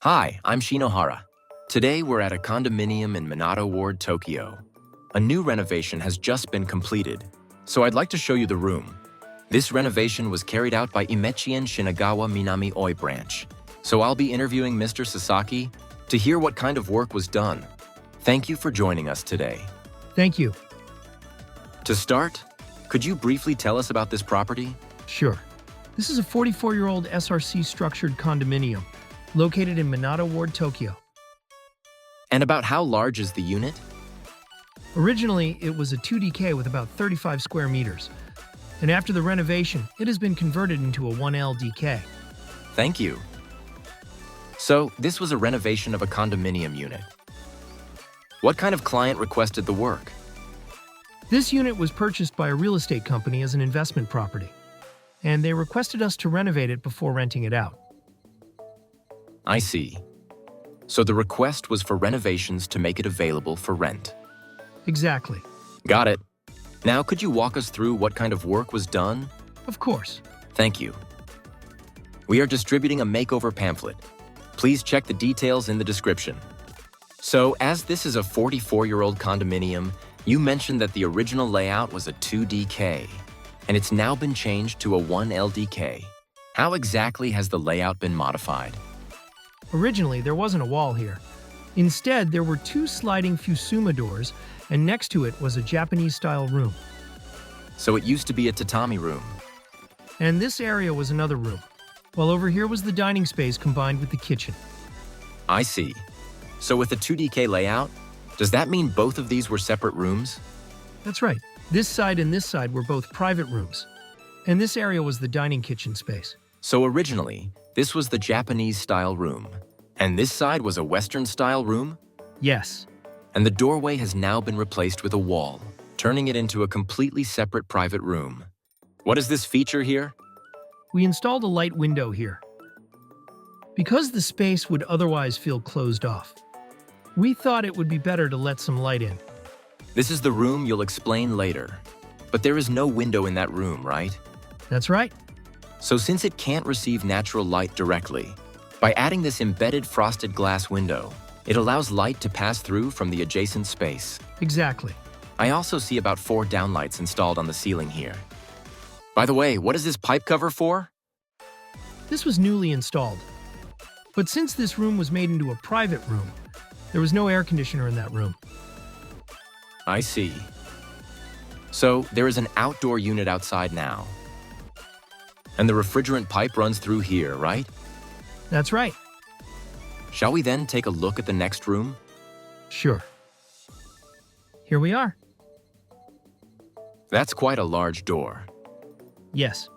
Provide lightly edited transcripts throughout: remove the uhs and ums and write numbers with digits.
Hi, I'm Shinohara. Today we're at a condominium in Minato Ward, Tokyo. A new renovation has just been completed, so I'd like to show you the room. This renovation was carried out by IMECHEN Shinagawa Minami Oi branch, so I'll be interviewing Mr. Sasaki to hear what kind of work was done. Thank you for joining us today. Thank you. To start, could you briefly tell us about this property? Sure. This is a 44-year-old SRC structured condominium located in Minato Ward, Tokyo. And about how large is the unit? Originally, it was a 2DK with about 35 square meters, and after the renovation, it has been converted into a 1LDK. Thank you. So, this was a renovation of a condominium unit. What kind of client requested the work? This unit was purchased by a real estate company as an investment property, and they requested us to renovate it before renting it out. I see. So the request was for renovations to make it available for rent. Exactly. Got it. Now, could you walk us through what kind of work was done? Of course. Thank you. We are distributing a makeover pamphlet. Please check the details in the description. So, as this is a 44-year-old condominium, you mentioned that the original layout was a 2DK, and it's now been changed to a 1LDK. How exactly has the layout been modified? Originally, there wasn't a wall here. Instead, there were two sliding fusuma doors, and next to it was a Japanese-style room. So it used to be a tatami room. And this area was another room, while over here was the dining space combined with the kitchen. I see. So with the 2DK layout, does that mean both of these were separate rooms? That's right. This side and this side were both private rooms, and this area was the dining kitchen space. So originally, this was the Japanese-style room, and this side was a Western-style room? Yes. And the doorway has now been replaced with a wall, turning it into a completely separate private room. What is this feature here? We installed a light window here. Because the space would otherwise feel closed off, we thought it would be better to let some light in. This is the room you'll explain later, but there is no window in that room, right? That's right. So since it can't receive natural light directly, by adding this embedded frosted glass window, it allows light to pass through from the adjacent space. Exactly. I also see about 4 downlights installed on the ceiling here. By the way, what is this pipe cover for? This was newly installed. But since this room was made into a private room, there was no air conditioner in that room. I see. So there is an outdoor unit outside now. And the refrigerant pipe runs through here, right? That's right. Shall we then take a look at the next room? Sure. Here we are. That's quite a large door. Yes.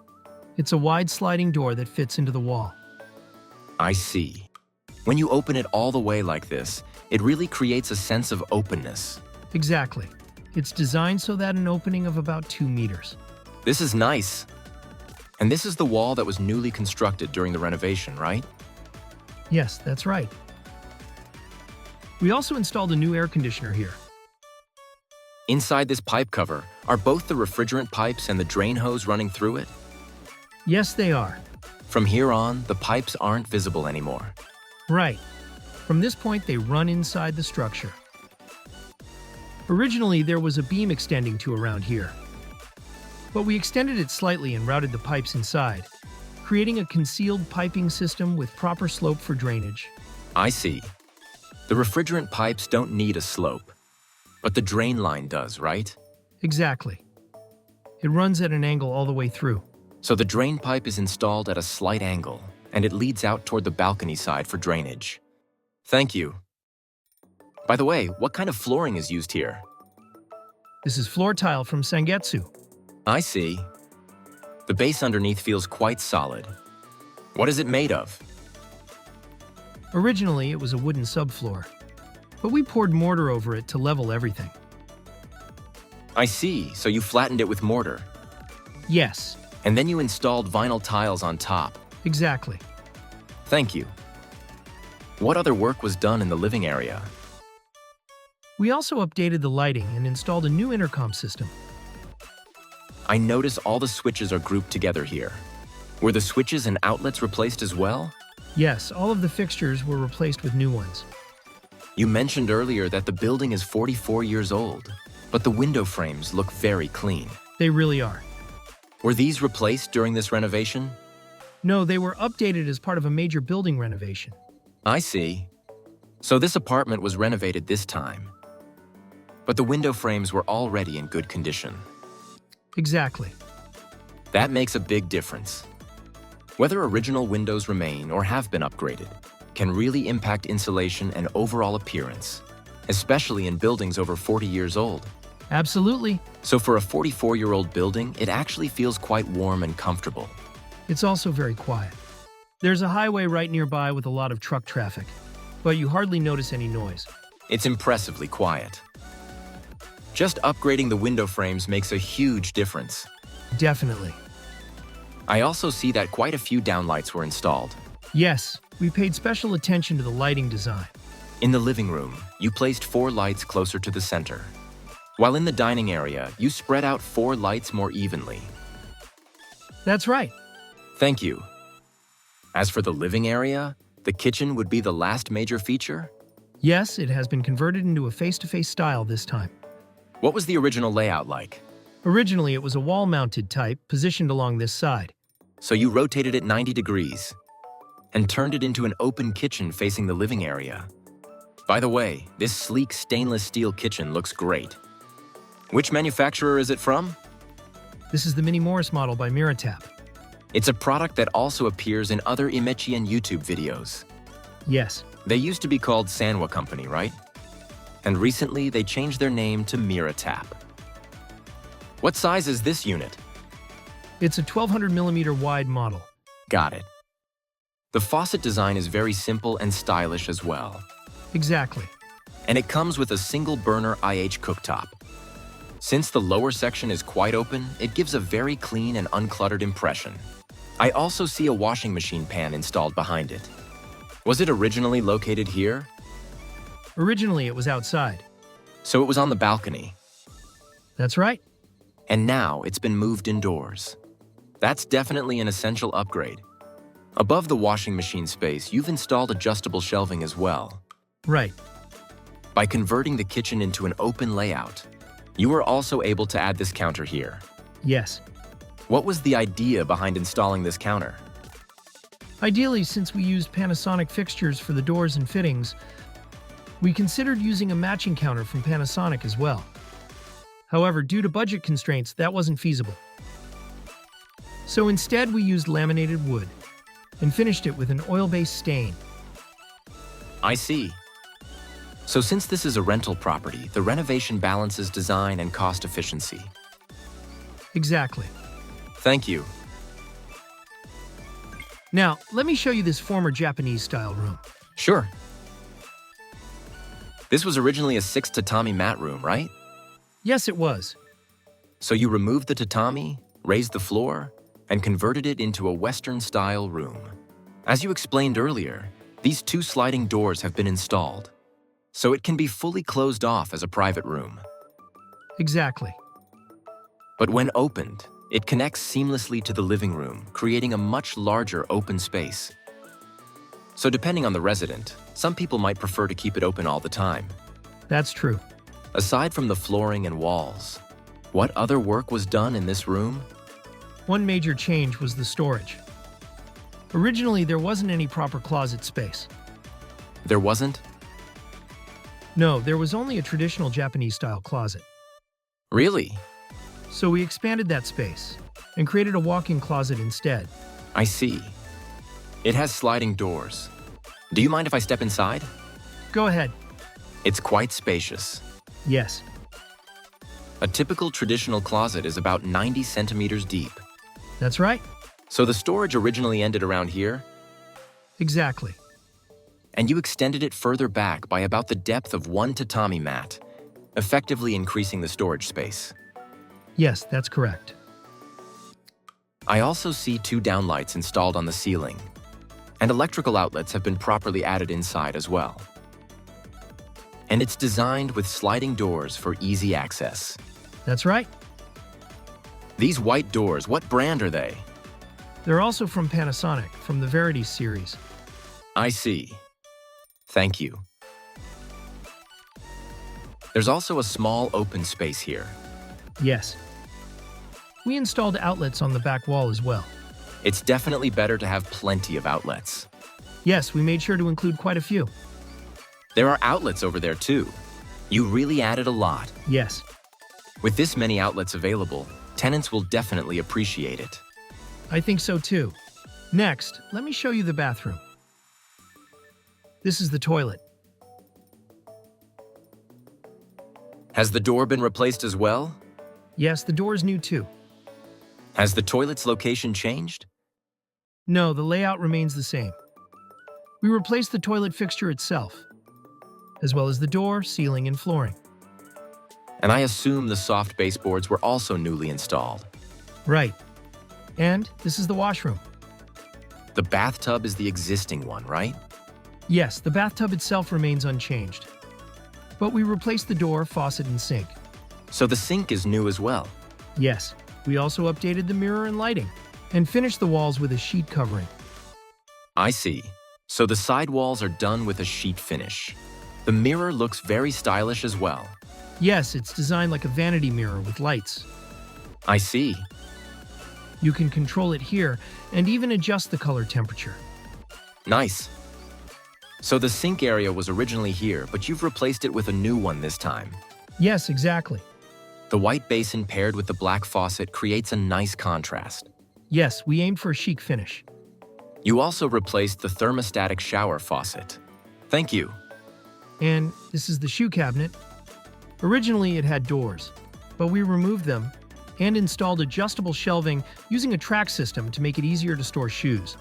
It's a wide sliding door that fits into the wall. I see. When you open it all the way like this, it really creates a sense of openness. Exactly. It's designed so that an opening of about 2 meters. This is nice. And this is the wall that was newly constructed during the renovation, right? Yes, that's right. We also installed a new air conditioner here. Inside this pipe cover, are both the refrigerant pipes and the drain hose running through it? Yes, they are. From here on, the pipes aren't visible anymore. Right. From this point, they run inside the structure. Originally, there was a beam extending to around here, but we extended it slightly and routed the pipes inside, creating a concealed piping system with proper slope for drainage. I see. The refrigerant pipes don't need a slope, but the drain line does, right? Exactly. It runs at an angle all the way through. So the drain pipe is installed at a slight angle, and it leads out toward the balcony side for drainage. Thank you. By the way, what kind of flooring is used here? This is floor tile from Sangetsu. I see. The base underneath feels quite solid. What is it made of? Originally, it was a wooden subfloor, but we poured mortar over it to level everything. I see, so you flattened it with mortar. Yes. And then you installed vinyl tiles on top. Exactly. Thank you. What other work was done in the living area? We also updated the lighting and installed a new intercom system. I notice all the switches are grouped together here. Were the switches and outlets replaced as well? Yes, all of the fixtures were replaced with new ones. You mentioned earlier that the building is 44 years old, but the window frames look very clean. They really are. Were these replaced during this renovation? No, they were updated as part of a major building renovation. I see. So this apartment was renovated this time. But the window frames were already in good condition. Exactly. That makes a big difference. Whether original windows remain or have been upgraded can really impact insulation and overall appearance, especially in buildings over 40 years old. Absolutely. So for a 44-year-old building, it actually feels quite warm and comfortable. It's also very quiet. There's a highway right nearby with a lot of truck traffic, but you hardly notice any noise. It's impressively quiet. Just upgrading the window frames makes a huge difference. Definitely. I also see that quite a few downlights were installed. Yes, we paid special attention to the lighting design. In the living room, you placed 4 lights closer to the center. While in the dining area, you spread out 4 lights more evenly. That's right. Thank you. As for the living area, the kitchen would be the last major feature? Yes, it has been converted into a face-to-face style this time. What was the original layout like? Originally, it was a wall-mounted type positioned along this side. So you rotated it 90 degrees and turned it into an open kitchen facing the living area. By the way, this sleek stainless steel kitchen looks great. Which manufacturer is it from? This is the Mini Morris model by Miratap. It's a product that also appears in other IMECHEN YouTube videos. Yes. They used to be called Sanwa Company, right? And recently they changed their name to Miratap. What size is this unit? It's a 1200mm wide model. Got it. The faucet design is very simple and stylish as well. Exactly. And it comes with a single burner IH cooktop. Since the lower section is quite open, it gives a very clean and uncluttered impression. I also see a washing machine pan installed behind it. Was it originally located here? Originally, it was outside. So it was on the balcony. That's right. And now it's been moved indoors. That's definitely an essential upgrade. Above the washing machine space, you've installed adjustable shelving as well. Right. By converting the kitchen into an open layout, you were also able to add this counter here. Yes. What was the idea behind installing this counter? Ideally, since we used Panasonic fixtures for the doors and fittings, we considered using a matching counter from Panasonic as well. However, due to budget constraints, that wasn't feasible. So instead, we used laminated wood and finished it with an oil-based stain. I see. So since this is a rental property, the renovation balances design and cost efficiency. Exactly. Thank you. Now, let me show you this former Japanese-style room. Sure. This was originally a 6 tatami mat room, right? Yes, it was. So you removed the tatami, raised the floor, and converted it into a Western-style room. As you explained earlier, these 2 sliding doors have been installed, so it can be fully closed off as a private room. Exactly. But when opened, it connects seamlessly to the living room, creating a much larger open space. So depending on the resident, some people might prefer to keep it open all the time. That's true. Aside from the flooring and walls, what other work was done in this room? One major change was the storage. Originally, there wasn't any proper closet space. There wasn't? No, there was only a traditional Japanese-style closet. Really? So we expanded that space and created a walk-in closet instead. I see. It has sliding doors. Do you mind if I step inside? Go ahead. It's quite spacious. Yes. A typical traditional closet is about 90 centimeters deep. That's right. So the storage originally ended around here, Exactly. and you extended it further back by about the depth of 1 tatami mat, effectively increasing the storage space. Yes, that's correct. I also see 2 downlights installed on the ceiling, and electrical outlets have been properly added inside as well. And it's designed with sliding doors for easy access. That's right. These white doors, what brand are they? They're also from Panasonic, from the Verity series. I see. Thank you. There's also a small open space here. Yes. We installed outlets on the back wall as well. It's definitely better to have plenty of outlets. Yes, we made sure to include quite a few. There are outlets over there too. You really added a lot. Yes. With this many outlets available, tenants will definitely appreciate it. I think so too. Next, let me show you the bathroom. This is the toilet. Has the door been replaced as well? Yes, the door is new too. Has the toilet's location changed? No, the layout remains the same. We replaced the toilet fixture itself, as well as the door, ceiling, and flooring. And I assume the soft baseboards were also newly installed. Right. And this is the washroom. The bathtub is the existing one, right? Yes, the bathtub itself remains unchanged. But we replaced the door, faucet, and sink. So the sink is new as well. Yes, we also updated the mirror and lighting, and finished the walls with a sheet covering. I see. So the side walls are done with a sheet finish. The mirror looks very stylish as well. Yes, it's designed like a vanity mirror with lights. I see. You can control it here and even adjust the color temperature. Nice. So the sink area was originally here, but you've replaced it with a new one this time. Yes, exactly. The white basin paired with the black faucet creates a nice contrast. Yes, we aimed for a chic finish. You also replaced the thermostatic shower faucet. Thank you. And this is the shoe cabinet. Originally, it had doors, but we removed them and installed adjustable shelving using a track system to make it easier to store shoes.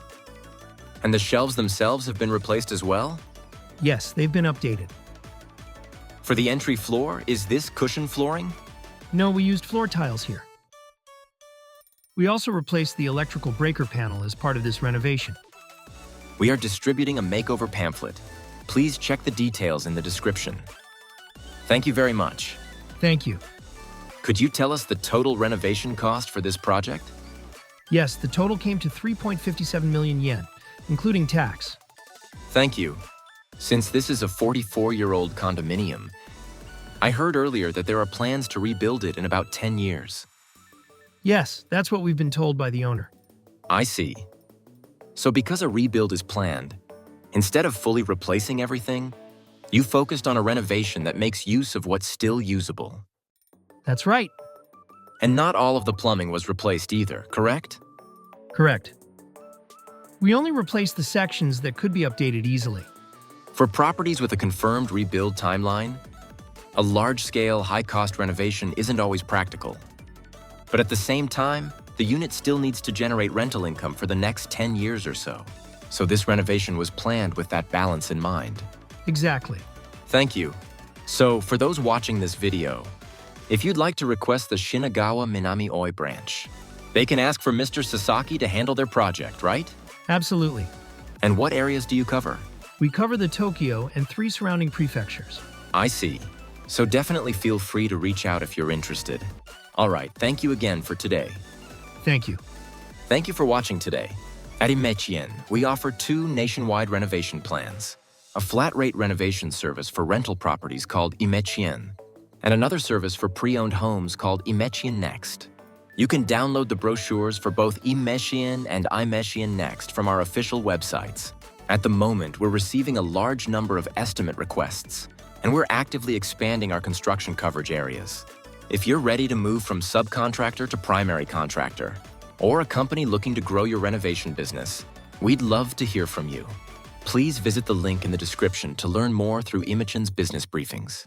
And the shelves themselves have been replaced as well? Yes, they've been updated. For the entry floor, is this cushion flooring? No, we used floor tiles here. We also replaced the electrical breaker panel as part of this renovation. We are distributing a makeover pamphlet. Please check the details in the description. Thank you very much. Thank you. Could you tell us the total renovation cost for this project? Yes, the total came to 3.57 million yen, including tax. Thank you. Since this is a 44-year-old condominium, I heard earlier that there are plans to rebuild it in about 10 years. Yes, that's what we've been told by the owner. I see. So because a rebuild is planned, instead of fully replacing everything, you focused on a renovation that makes use of what's still usable. That's right. And not all of the plumbing was replaced either, correct? Correct. We only replaced the sections that could be updated easily. For properties with a confirmed rebuild timeline, a large-scale, high-cost renovation isn't always practical. But at the same time, the unit still needs to generate rental income for the next 10 years or so. So this renovation was planned with that balance in mind. Exactly. Thank you. So for those watching this video, if you'd like to request the Shinagawa Minami-Oi branch, they can ask for Mr. Sasaki to handle their project, right? Absolutely. And what areas do you cover? We cover the Tokyo and 3 surrounding prefectures. I see. So definitely feel free to reach out if you're interested. All right, thank you again for today. Thank you. Thank you for watching today. At IMECHEN, we offer 2 nationwide renovation plans, a flat-rate renovation service for rental properties called IMECHEN, and another service for pre-owned homes called IMECHEN Next. You can download the brochures for both IMECHEN and IMECHEN Next from our official websites. At the moment, we're receiving a large number of estimate requests, and we're actively expanding our construction coverage areas. If you're ready to move from subcontractor to primary contractor, or a company looking to grow your renovation business, we'd love to hear from you. Please visit the link in the description to learn more through IMECHEN's business briefings.